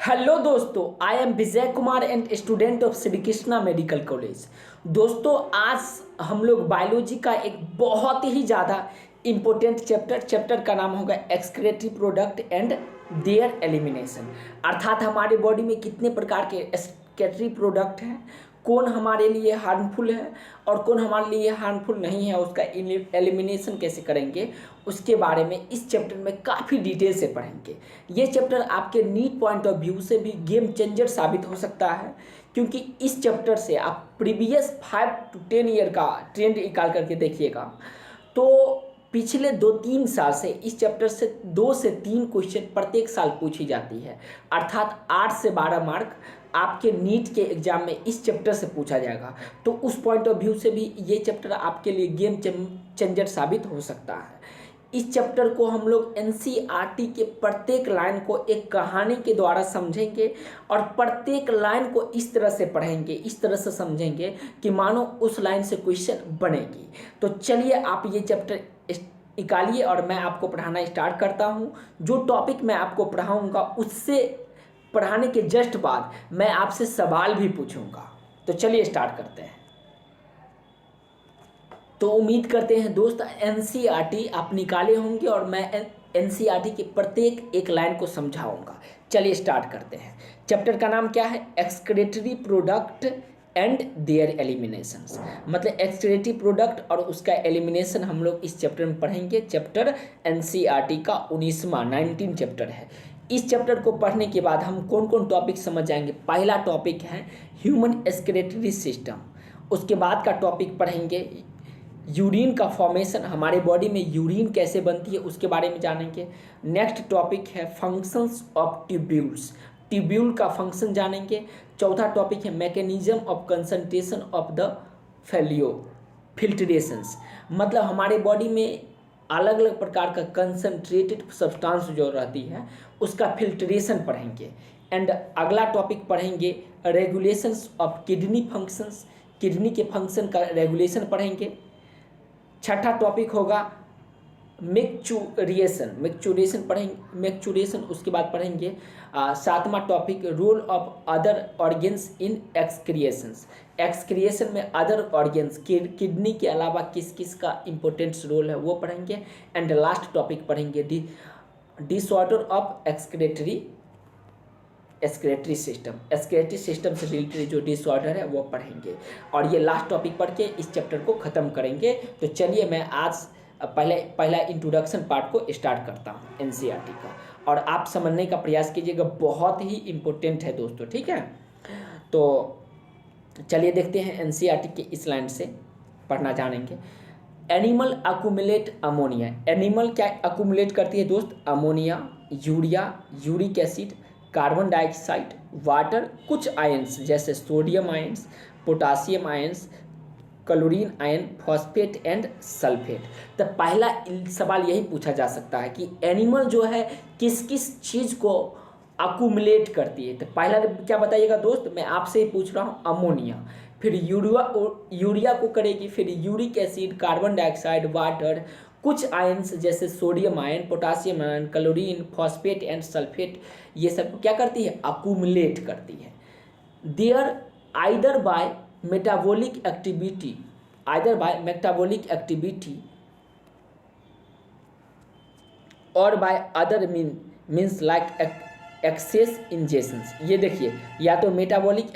Hello दोस्तों, I am Vijay Kumar and student of Shri Krishna medical college. दोस्तों, आज हम लोग बायोलॉजी का एक बहुत ही ज़्यादा इम्पोर्टेंट चैप्टर का नाम होगा excretory product and there elimination. अर्थात हमारे बॉडी में कितने प्रकार के एक्सक्रीटरी प्रोडक्ट हैं, कौन हमारे लिए हार्मफुल है और कौन हमारे लिए हार्मफुल नहीं है, उसका एलिमिनेशन कैसे करेंगे, उसके बारे में इस चैप्टर में काफ़ी डिटेल से पढ़ेंगे। ये चैप्टर आपके नीट पॉइंट ऑफ व्यू से भी गेम चेंजर साबित हो सकता है, क्योंकि इस चैप्टर से आप प्रीवियस 5 to 10 ईयर का ट्रेंड निकाल करके देखिएगा तो पिछले 2-3 साल से इस चैप्टर से 2 से 3 क्वेश्चन प्रत्येक साल पूछी जाती है। अर्थात 8 से 12 मार्क आपके नीट के एग्जाम में इस चैप्टर से पूछा जाएगा। तो उस पॉइंट ऑफ व्यू से भी ये चैप्टर आपके लिए गेम चेंजर साबित हो सकता है। इस चैप्टर को हम लोग एनसीईआरटी के प्रत्येक लाइन को एक कहानी के द्वारा समझेंगे और प्रत्येक लाइन को इस तरह से पढ़ेंगे, इस तरह से समझेंगे कि मानो उस लाइन से क्वेश्चन बनेगी। तो चलिए आप ये चैप्टर निकालिए और मैं आपको पढ़ाना स्टार्ट करता हूँ। जो टॉपिक मैं आपको पढ़ाऊँगा उससे पढ़ाने के जस्ट बाद मैं आपसे सवाल भी पूछूंगा। तो चलिए स्टार्ट करते हैं। तो उम्मीद करते हैं दोस्त एनसीईआरटी आप निकाले होंगे और मैं एनसीईआरटी के प्रत्येक एक लाइन को समझाऊंगा। चलिए स्टार्ट करते हैं। चैप्टर का नाम क्या है? Excretory product and their eliminations. मतलब एक्सक्रीटरी प्रोडक्ट और उसका एलिमिनेशन हम लोग इस चैप्टर में पढ़ेंगे। चैप्टर एनसीईआरटी का 19 चैप्टर है। इस चैप्टर को पढ़ने के बाद हम कौन कौन टॉपिक समझ जाएंगे। पहला टॉपिक है ह्यूमन एक्सक्रीटरी सिस्टम। उसके बाद का टॉपिक पढ़ेंगे यूरिन का फॉर्मेशन, हमारे बॉडी में यूरिन कैसे बनती है उसके बारे में जानेंगे। नेक्स्ट टॉपिक है फंक्शंस ऑफ ट्यूब्यूल्स, ट्यूब्यूल का फंक्शन जानेंगे। चौथा टॉपिक है mechanism of concentration of the filtrations. मतलब हमारे बॉडी में अलग अलग प्रकार का कंसंट्रेटेड सब्सटेंस जो रहती है उसका फिल्ट्रेशन पढ़ेंगे। एंड अगला टॉपिक पढ़ेंगे regulations of kidney functions, kidney के फंक्शन का रेगुलेशन पढ़ेंगे। छठा टॉपिक होगा मैक्चुरेशन पढ़ेंगे, मैक्चुरेशन उसके बाद पढ़ेंगे। सातवां topic role of other organs in excretions, excretion में अदर ऑर्गेन्स किडनी के अलावा किस किस का इम्पोर्टेंट रोल है वो पढ़ेंगे। एंड लास्ट टॉपिक पढ़ेंगे डिसऑर्डर ऑफ एक्सक्रेटरी सिस्टम से रिलेटेड जो डिसऑर्डर है वो पढ़ेंगे और ये लास्ट टॉपिक पढ़ के इस चैप्टर को ख़त्म करेंगे। तो चलिए मैं आज पहला इंट्रोडक्शन पार्ट को स्टार्ट करता हूँ एनसीईआरटी का, और आप समझने का प्रयास कीजिएगा, बहुत ही इम्पोर्टेंट है दोस्तों, ठीक है। तो चलिए देखते हैं एनसीईआरटी के इस लाइन से पढ़ना जानेंगे। Animal accumulate ammonia. एनिमल क्या अक्यूमुलेट करती है दोस्त? Ammonia, urea, uric acid, carbon dioxide, water, कुछ आयंस जैसे sodium ions, potassium ions, chlorine ion, phosphate and sulphate. तो पहला सवाल यही पूछा जा सकता है कि एनिमल जो है किस किस चीज़ को अक्यूमुलेट करती है। तो पहला क्या बताइएगा दोस्त? मैं आपसे ही पूछ रहा हूँ, अमोनिया, फिर यूरिया को करेगी, फिर uric acid, carbon dioxide, water, कुछ आयंस जैसे sodium ion, potassium ion, chlorine, phosphate and sulphate, ये सब क्या करती है? अक्यूमुलेट करती है। They're either by metabolic activity, और by other means like excess ingestions. ये देखिए, या तो मेटाबॉलिक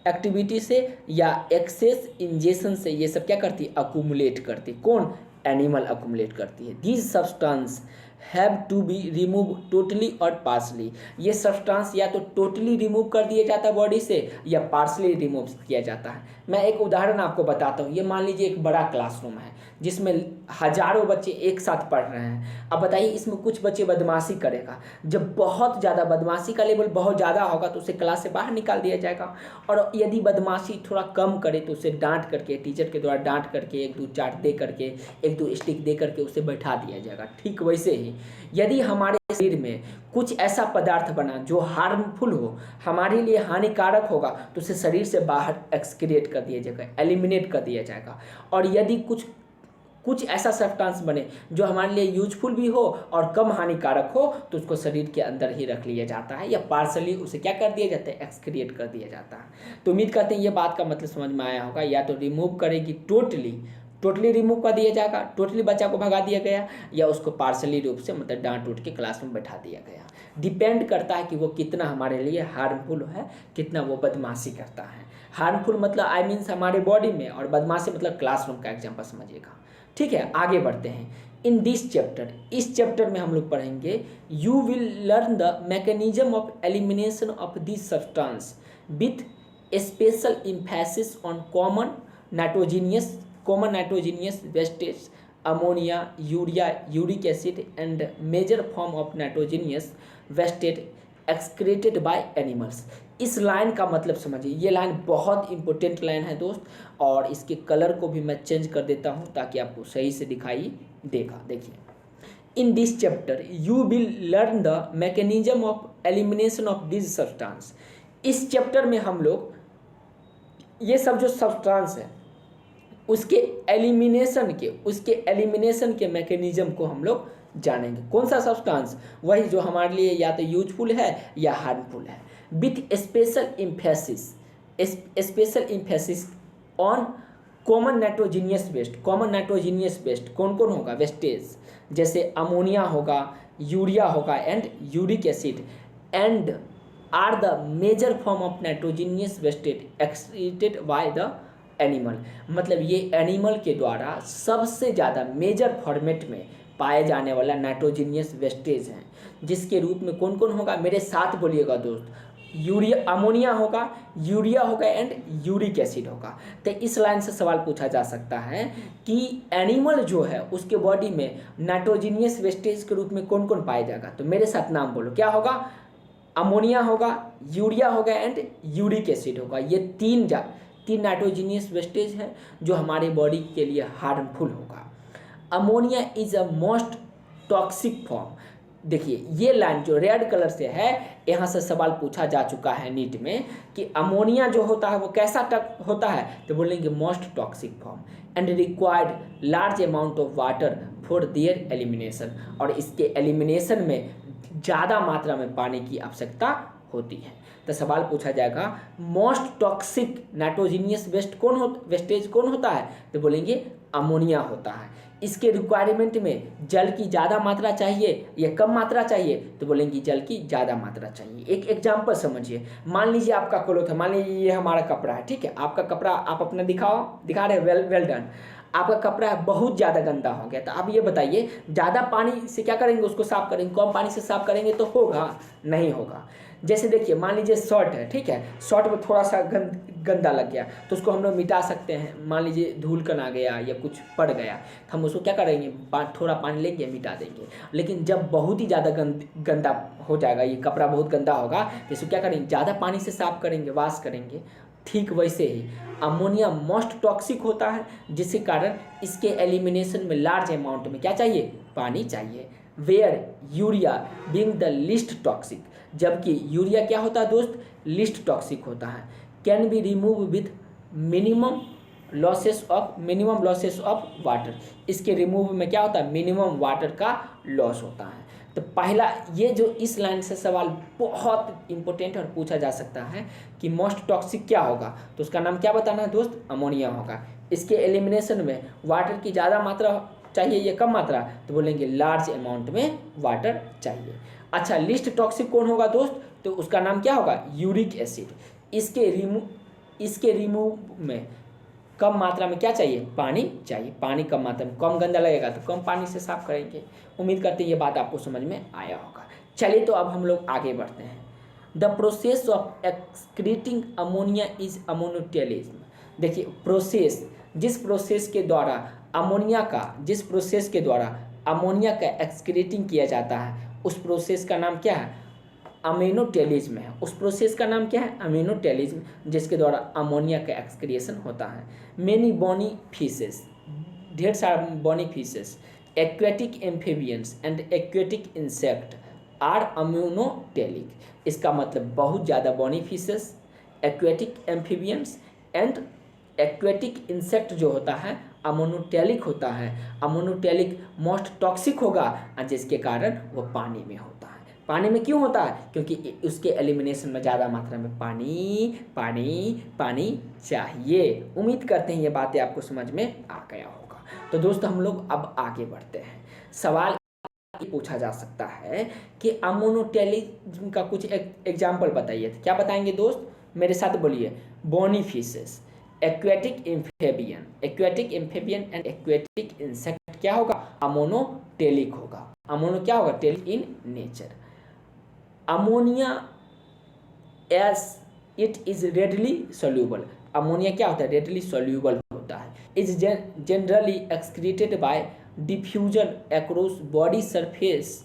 एक्टिविटी से या एक्सेस इंजेशन से ये सब क्या करती है? अक्यूमुलेट करती है। कौन? एनिमल अक्यूमुलेट करती है। These substance have to be remove totally और पार्सली। ये सब्सटेंस या तो टोटली रिमूव कर दिया जाता है बॉडी से या पार्सली रिमूव किया जाता है। मैं एक उदाहरण आपको बताता हूँ। ये मान लीजिए एक बड़ा क्लासरूम है जिसमें हजारों बच्चे एक साथ पढ़ रहे हैं। अब बताइए इसमें कुछ बच्चे बदमाशी करेगा। जब बहुत ज़्यादा बदमाशी का लेवल बहुत ज़्यादा होगा तो उसे क्लास से बाहर निकाल दिया जाएगा, और यदि बदमाशी थोड़ा कम करे तो उसे डांट करके, टीचर के द्वारा डांट करके, 1-2 चार्ट दे करके, 1-2 स्टिक दे करके उसे बैठा दिया जाएगा। ठीक वैसे ही यदि हमारे शरीर में कुछ ऐसा पदार्थ बना जो हार्मफुल हो, हमारे लिए हानिकारक होगा, तो उसे शरीर से बाहर एक्सक्रिएट कर दिया जाएगा, एलिमिनेट कर दिया जाएगा। और यदि कुछ कुछ ऐसा सब्सटेंस बने जो हमारे लिए यूजफुल भी हो और कम हानिकारक हो, तो उसको शरीर के अंदर ही रख लिया जाता है या पार्सली उसे क्या कर दिया जाता है, एक्सक्रिएट कर दिया जाता है। तो उम्मीद करते हैं ये बात का मतलब समझ में आया होगा। या तो रिमूव करेगी टोटली रिमूव कर दिया जाएगा, टोटली बच्चा को भगा दिया गया, या उसको पार्सली रूप से मतलब डांट उठ के क्लास में बैठा दिया गया। डिपेंड करता है कि वो कितना हमारे लिए हार्मफुल है, कितना वो बदमाशी करता है। हार्मफुल मतलब आई मीन्स हमारे बॉडी में, और बदमाशी मतलब क्लासरूम का एग्जाम्पल समझिएगा। ठीक है, आगे बढ़ते हैं। इन दिस चैप्टर, इस चैप्टर में हम लोग पढ़ेंगे you will learn the mechanism of elimination of this substance with special emphasis on common nitrogenous wastage, ammonia, urea, uric acid and major form of nitrogenous wastage excreted by animals. इस line का मतलब समझिए, ये line बहुत important line है दोस्त, और इसके कलर को भी मैं चेंज कर देता हूँ ताकि आपको सही से दिखाई देगा। देखिए, इन this chapter you will learn the mechanism of elimination of this substance. इस चैप्टर में हम लोग ये सब जो सब्सटेंस है उसके एलिमिनेशन के मैकेनिज्म को हम लोग जानेंगे। कौन सा सब्सटेंस? वही जो हमारे लिए या तो यूजफुल है या हार्मफुल है, with special emphasis on common nitrogenous waste. कौन कौन होगा? वेस्टेज, जैसे अमोनिया होगा, यूरिया होगा and uric acid, and are the major form of nitrogenous wastage excreted by the animal. मतलब ये एनिमल के द्वारा सबसे ज़्यादा मेजर फॉर्मेट में पाए जाने वाला नाइट्रोजीनियस वेस्टेज है, जिसके रूप में कौन कौन होगा? मेरे साथ बोलिएगा दोस्त। अमोनिया होगा, यूरिया होगा एंड यूरिक एसिड होगा। तो इस लाइन से सवाल पूछा जा सकता है कि एनिमल जो है उसके बॉडी में नाइट्रोजीनियस वेस्टेज के रूप में कौन कौन पाया जाएगा? तो मेरे साथ नाम बोलो, क्या होगा? अमोनिया होगा, यूरिया होगा एंड यूरिक एसिड होगा। ये तीन नाइट्रोजीनियस वेस्टेज है जो हमारे बॉडी के लिए हार्मफुल होगा। Ammonia is a most toxic form. देखिए, ये लाइन जो रेड कलर से है, यहाँ से सवाल पूछा जा चुका है नीट में कि अमोनिया जो होता है वो कैसा होता है? तो बोलेंगे most toxic form and required large amount of water for their elimination. और इसके एलिमिनेशन में ज़्यादा मात्रा में पानी की आवश्यकता होती है। तो सवाल पूछा जाएगा मोस्ट टॉक्सिक नाइट्रोजीनियस वेस्टेज कौन होता है? तो बोलेंगे अमोनिया होता है। इसके रिक्वायरमेंट में जल की ज़्यादा मात्रा चाहिए या कम मात्रा चाहिए? तो बोलेंगे जल की ज़्यादा मात्रा चाहिए। एक एग्जांपल समझिए, मान लीजिए आपका क्लोथ है, मान लीजिए ये हमारा कपड़ा है, ठीक है, आपका कपड़ा आप अपना दिखा रहे हैं, वेल डन। आपका कपड़ा बहुत ज़्यादा गंदा हो गया, तो आप ये बताइए ज़्यादा पानी से क्या करेंगे? उसको साफ़ करेंगे। कम पानी से साफ़ करेंगे तो होगा? नहीं होगा। जैसे देखिए, मान लीजिए शर्ट है, ठीक है, शर्ट में थोड़ा सा गंदा लग गया तो उसको हम लोग मिटा सकते हैं। मान लीजिए धूलकन आ गया या कुछ पड़ गया तो हम उसको क्या करेंगे? थोड़ा पानी लेंगे, मिटा देंगे। लेकिन जब बहुत ही ज़्यादा गंदा हो जाएगा, ये कपड़ा बहुत गंदा होगा, तो इसको क्या करेंगे? ज़्यादा पानी से साफ़ करेंगे, वॉश करेंगे। ठीक वैसे ही अमोनिया मोस्ट टॉक्सिक होता है, जिसके कारण इसके एलिमिनेशन में लार्ज अमाउंट में क्या चाहिए? पानी चाहिए। Where urea being the least toxic, जबकि यूरिया क्या होता है दोस्त? लीस्ट टॉक्सिक होता है। Can be remove with minimum losses of water. इसके रिमूव में क्या होता है? मिनिमम वाटर का लॉस होता है। तो पहला ये जो इस लाइन से सवाल बहुत इंपॉर्टेंट और पूछा जा सकता है कि मोस्ट टॉक्सिक क्या होगा, तो उसका नाम क्या बताना है दोस्त? अमोनिया होगा। इसके एलिमिनेशन में वाटर की ज़्यादा मात्रा चाहिए या कम मात्रा? तो बोलेंगे लार्ज अमाउंट में वाटर चाहिए। अच्छा, लीस्ट टॉक्सिक कौन होगा दोस्त? तो उसका नाम क्या होगा? Uric acid. इसके रिमूव में कम मात्रा में क्या चाहिए? पानी चाहिए। पानी कम मात्रा में, कम गंदा लगेगा तो कम पानी से साफ करेंगे। उम्मीद करते हैं ये बात आपको समझ में आया होगा। चलिए तो अब हम लोग आगे बढ़ते हैं। The process of excreting ammonia is ammonotelism. देखिए, जिस प्रोसेस के द्वारा अमोनिया का एक्सक्रीटिंग किया जाता है, उस प्रोसेस का नाम क्या है? अमीनोटेलिज्म है। उस प्रोसेस का नाम क्या है? अमीनोटेलिज्म, जिसके द्वारा अमोनिया का एक्सक्रिएशन होता है। मेनी बॉनी फिशेस, ढेर सारे bony fishes, aquatic amphibians and aquatic insect are ammonotelic. इसका मतलब बहुत ज़्यादा bony fishes, aquatic amphibians and aquatic insect जो होता है अमोनोटैलिक होता है। अमोनोटैलिक मोस्ट टॉक्सिक होगा जिसके कारण वो पानी में होता है। पानी में क्यों होता है? क्योंकि उसके एलिमिनेशन में ज़्यादा मात्रा में पानी चाहिए। उम्मीद करते हैं ये बातें आपको समझ में आ गया होगा। तो दोस्तों हम लोग अब आगे बढ़ते हैं। सवाल पूछा जा सकता है कि अमोनोटैलिज्म का कुछ एग्जाम्पल बताइए। क्या बताएंगे दोस्त? मेरे साथ बोलिए। Bony fishes, aquatic amphibian and aquatic insect क्या होगा? अमोनोटेलिक होगा। अमोनो क्या होगा? Telic in nature. Ammonia as it is readily soluble. Ammonia क्या होता है? रेडली सोल्यूबल होता है। Is generally excreted by diffusion across body surface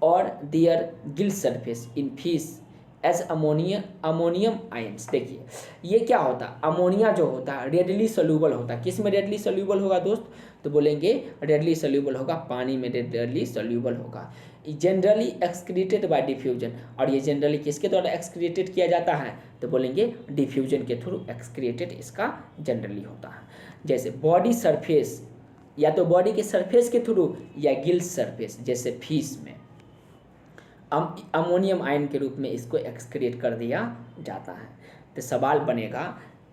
और their gill surface in fish as ammonium ions. देखिए ये क्या होता है? अमोनिया जो होता है रेडली सोल्यूबल होता है। किस में रेडली सोल्यूबल होगा दोस्त? तो बोलेंगे रेडली सोल्यूबल होगा, पानी में रेडली सोल्यूबल होगा। जनरली एक्सक्रीटेड बाय डिफ्यूजन, और ये जनरली किसके द्वारा एक्सक्रीटेड किया जाता है? तो बोलेंगे डिफ्यूजन के थ्रू एक्सक्रीटेड इसका जनरली होता है। जैसे बॉडी सरफेस, या तो बॉडी के सरफेस के थ्रू या गिल सरफेस, जैसे फिश में अमोनियम आयन के रूप में इसको एक्सक्रीट कर दिया जाता है। तो सवाल बनेगा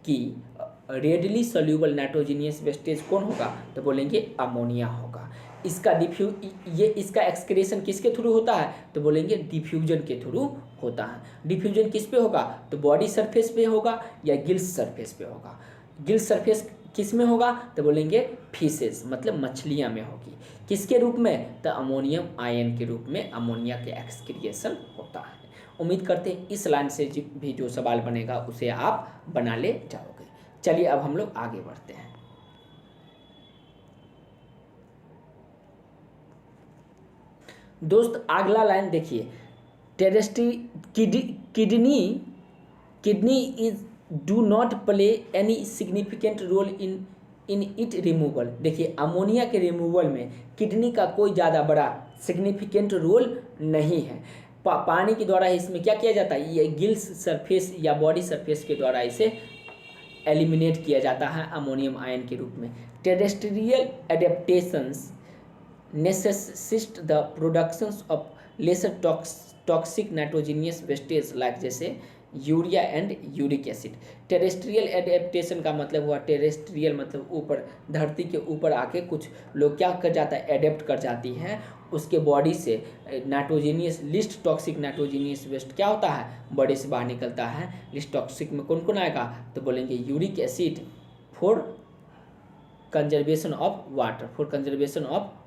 कि रेडली सोल्यूबल नाइट्रोजनियस वेस्टेज कौन होगा? तो बोलेंगे अमोनिया होगा। इसका इसका एक्सक्रीशन किसके थ्रू होता है? तो बोलेंगे डिफ्यूजन के थ्रू होता है। डिफ्यूजन किस पे होगा? तो बॉडी सरफेस पे होगा या गिल सरफेस पे होगा। गिल सरफेस किस में होगा? तो बोलेंगे फिशेस, मतलब मछलियां में होगी। किसके रूप में? तो अमोनियम आयन के रूप में अमोनिया के एक्सक्रिएशन होता है। उम्मीद करते हैं इस लाइन से भी जो सवाल बनेगा उसे आप बना ले जाओगे। चलिए अब हम लोग आगे बढ़ते हैं। दोस्त अगला लाइन देखिए। Terrestrial kidney is do not play any significant role in it removal. देखिए अमोनिया के रिमूवल में किडनी का कोई ज़्यादा बड़ा सिग्निफिकेंट रोल नहीं है। पानी के द्वारा इसमें क्या किया जाता है? ये गिल्स सरफेस या बॉडी सरफेस के द्वारा इसे एलिमिनेट किया जाता है अमोनियम आयन के रूप में। Terrestrial adaptations necessitate the productions of lesser toxic nitrogenous wastage like जैसे urea and uric acid. Terrestrial adaptation का मतलब हुआ, टेरेस्ट्रियल मतलब ऊपर, धरती के ऊपर आके कुछ लोग क्या कर जाता है? एडेप्ट कर जाती है उसके बॉडी से nitrogenous least toxic nitrogenous waste क्या होता है? बॉडी से बाहर निकलता है। लिस्ट टॉक्सिक में कौन कौन आएगा? तो बोलेंगे uric acid for conservation of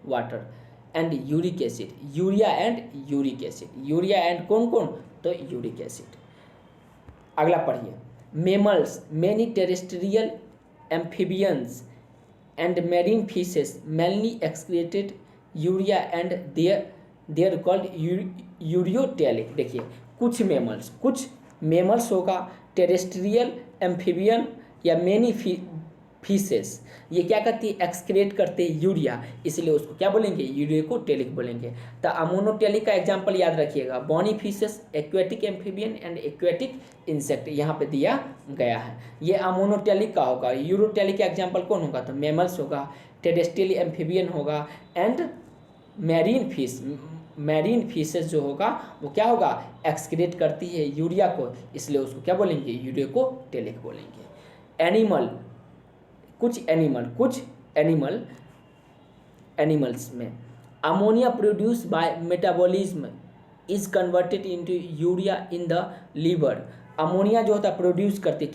water and uric acid, urea and uric acid. Urea and कौन कौन? तो यूरिक एसिड। अगला पढ़िए। Mammals, many terrestrial amphibians and marine fishes mainly excreted urea and they're called ureotelic. देखिए कुछ mammals होगा, terrestrial amphibian या many fishes, ये क्या करती है? एक्सक्रेट करते हैं यूरिया, इसलिए उसको क्या बोलेंगे? यूरियोटेलिक बोलेंगे। तो अमोनोटेलिक का एग्जांपल याद रखिएगा। Bony fishes, aquatic amphibian and aquatic insect यहाँ पे दिया गया है। ये अमोनोटेलिक का होगा। यूरोटेलिक का एग्जांपल कौन होगा? तो मेमल्स होगा, टेरेस्ट्रियल एम्फीबियन होगा एंड मैरीन फिशेस जो होगा वो क्या होगा? एक्सक्रेट करती है यूरिया को, इसलिए उसको क्या बोलेंगे? यूरियोटेलिक बोलेंगे। कुछ एनिमल्स में ammonia produce by metabolism is converted into urea in the liver. Ammonia जो होता है प्रोड्यूस करती है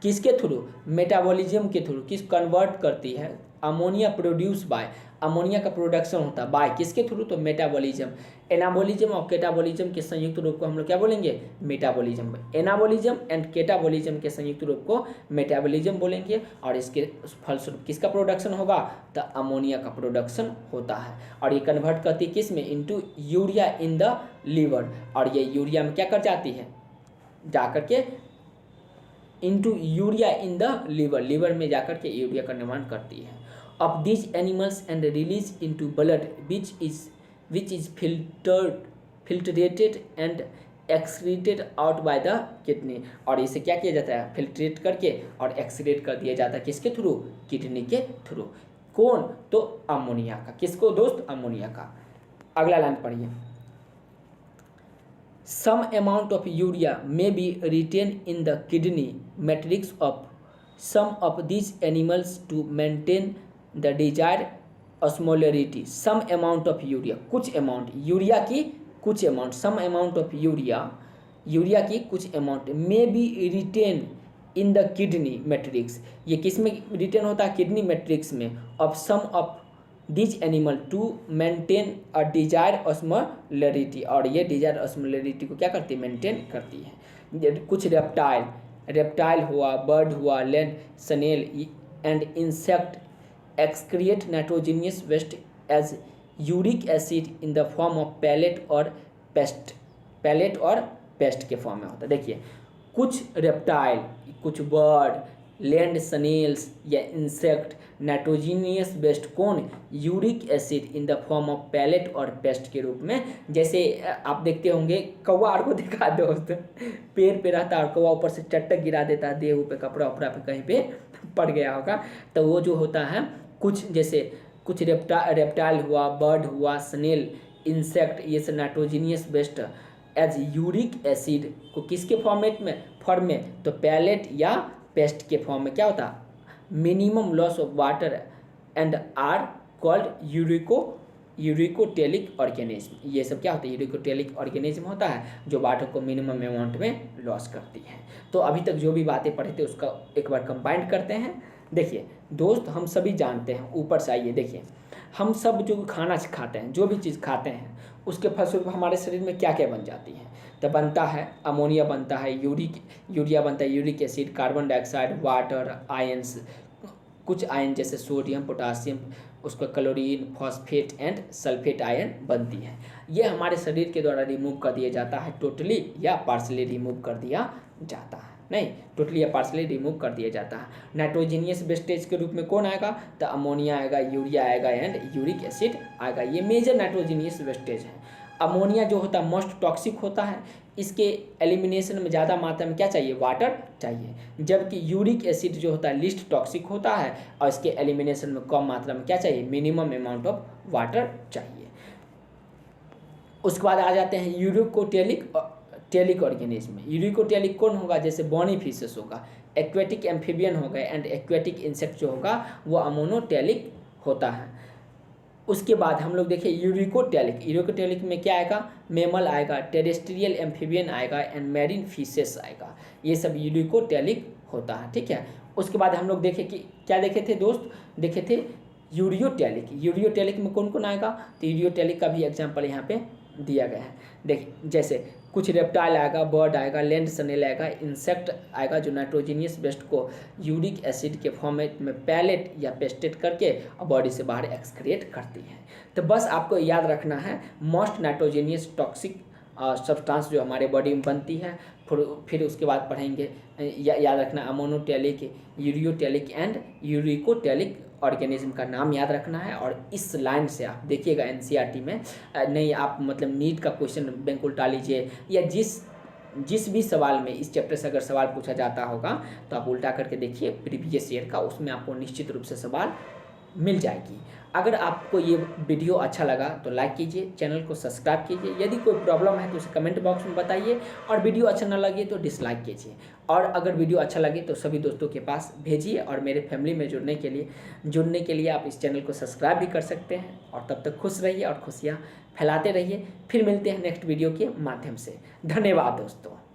किसके थ्रू? मेटाबॉलिज्म के थ्रू। कन्वर्ट करती है? अमोनिया प्रोड्यूस बाय, अमोनिया का प्रोडक्शन होता है बाय किसके थ्रू? तो मेटाबॉलिज्म। एनाबॉलिज्म और केटाबॉलिज्म के संयुक्त रूप को हम लोग क्या बोलेंगे? मेटाबॉलिज्म। एनाबॉलिज्म एंड केटाबॉलिज्म के संयुक्त रूप को मेटाबॉलिज्म बोलेंगे। और इसके फलस्वरूप किसका प्रोडक्शन होगा? तो अमोनिया का प्रोडक्शन होता है। और ये कन्वर्ट करती है किस में? Into urea in the liver. और ये यूरिया में क्या कर जाती है? जाकर के into urea in the liver में जाकर के यूरिया का निर्माण करती है। Of these animals and release into blood which is filtrated and excreted out by the kidney, और इसे क्या किया जाता है, फिल्ट्रेट करके और एक्सक्रीट कर दिया जाता है, किसके थ्रू, किडनी के थ्रू। कौन, तो अमोनिया का, किसको दोस्त, अमोनिया का। अगला लाइन पढ़िए, some amount of urea may be retain in the kidney matrix of some of these animals to maintain the desired osmolarity. Some amount of urea, कुछ अमाउंट, यूरिया की कुछ amount, some amount of urea, urea की कुछ amount may be retain in the kidney matrix, ये किस में retain होता है, किडनी मैट्रिक्स में, of some of these animal to maintain a desire osmolarity, और ये डिजायर ऑस्मोलरिटी को क्या करती है, मेंटेन करती है। कुछ रेप्टाइल, रेप्टाइल हुआ, बर्ड हुआ, land snail and insect excrete nitrogenous waste as uric acid in the form of pellet और पेस्ट, pellet और पेस्ट के फॉर्म में होता है। देखिए कुछ रेप्टाइल, कुछ बर्ड, लैंड स्नेल्स या इंसेक्ट नाइट्रोजीनियस वेस्ट, कौन, uric acid in the form of pellet और पेस्ट के रूप में, जैसे आप देखते होंगे कौवा को देखा दोस्त, पेड़ पे रहता है और कौवा ऊपर से चट्टक गिरा देता है, देह पे, कपड़ा उपड़ा पे कहीं पे पड़ गया होगा, तो वो जो होता है कुछ, जैसे कुछ रेप्टाइल हुआ, बर्ड हुआ, स्नेल, इंसेक्ट, ये सब nitrogenous waste as uric acid को किसके फॉर्म में, तो पैलेट या पेस्ट के फॉर्म में क्या होता है, minimum loss of water and are called uricotelic organism. ये सब क्या होता है, यूरिकोटेलिक ऑर्गेनिज्म होता है जो वाटर को मिनिमम अमाउंट में लॉस करती है। तो अभी तक जो भी बातें पढ़े थे उसका एक बार कंबाइंड करते हैं। देखिए दोस्त, हम सभी जानते हैं, यूपर से आइए, देखिए हम सब जो खाना खाते हैं, जो भी चीज़ खाते हैं, उसके फलस्वरूप हमारे शरीर में क्या क्या बन जाती है, तो बनता है अमोनिया, बनता है यूरिया बनता है, uric acid, carbon dioxide, water, ions, कुछ आयन जैसे सोडियम, पोटासियम, उसका chlorine, phosphate and sulphate ion बनती है। ये हमारे शरीर के द्वारा रिमूव कर दिया जाता है, टोटली या पार्शली रिमूव कर दिया जाता है, नहीं टोटली या पार्शली रिमूव कर दिया जाता है। नाइट्रोजीनियस वेस्टेज के रूप में कौन आएगा, तो अमोनिया आएगा, यूरिया आएगा एंड यूरिक एसिड आएगा, ये मेजर नाइट्रोजीनियस वेस्टेज है। अमोनिया जो होता है मोस्ट टॉक्सिक होता है, इसके एलिमिनेशन में ज़्यादा मात्रा में क्या चाहिए, वाटर चाहिए, जबकि यूरिक एसिड जो होता है लीस्ट टॉक्सिक होता है और इसके एलिमिनेशन में कम मात्रा में क्या चाहिए, मिनिमम अमाउंट ऑफ वाटर चाहिए। उसके बाद आ जाते हैं यूरिकोटेलिक ऑर्गेनिज्म। यूरिकोटेलिक कौन होगा, जैसे बॉनी फिशेस होगा, एक्वेटिक एम्फीबियन होगा एंड एक्वेटिक इंसेक्ट जो होगा वो अमोनोटेलिक होता है। उसके बाद हम लोग देखें यूरिकोटेलिक में क्या आएगा, मेमल आएगा, टेरेस्ट्रियल एम्फीबियन आएगा एंड मैरीन फिशेस आएगा, ये सब यूरिकोटेलिक होता है, ठीक है। उसके बाद हम लोग देखें कि क्या देखे थे दोस्त, देखे थे यूरियोटेलिक में कौन कौन आएगा, तो यूरियोटेलिक का भी एग्जाम्पल यहाँ पे दिया गया है। देखिए जैसे कुछ रेप्टाइल आएगा, बर्ड आएगा, लैंड स्नेल आएगा, इंसेक्ट आएगा जो नाइट्रोजीनियस वेस्ट को यूरिक एसिड के फॉर्मेट में पैलेट या पेस्टेट करके और बॉडी से बाहर एक्सक्रिएट करती है। तो बस आपको याद रखना है मोस्ट नाइट्रोजीनियस टॉक्सिक सब्सटेंस जो हमारे बॉडी में बनती है। फिर उसके बाद पढ़ेंगे, याद रखना ammonotelic, ureotelic and uricotelic organism का नाम याद रखना है। और इस लाइन से आप देखिएगा एनसीईआरटी में, नहीं आप मतलब नीट का क्वेश्चन बैंक उल्टा लीजिए या जिस भी सवाल में इस चैप्टर से अगर सवाल पूछा जाता होगा तो आप उल्टा करके देखिए प्रीवियस ईयर का, उसमें आपको निश्चित रूप से सवाल मिल जाएगी। अगर आपको ये वीडियो अच्छा लगा तो लाइक कीजिए, चैनल को सब्सक्राइब कीजिए, यदि कोई प्रॉब्लम है तो उसे कमेंट बॉक्स में बताइए, और वीडियो अच्छा ना लगे तो डिसलाइक कीजिए। और अगर वीडियो अच्छा लगे तो सभी दोस्तों के पास भेजिए, और मेरे फैमिली में जुड़ने के लिए आप इस चैनल को सब्सक्राइब भी कर सकते हैं। और तब तक खुश रहिए और खुशियाँ फैलाते रहिए। फिर मिलते हैं नेक्स्ट वीडियो के माध्यम से। धन्यवाद दोस्तों।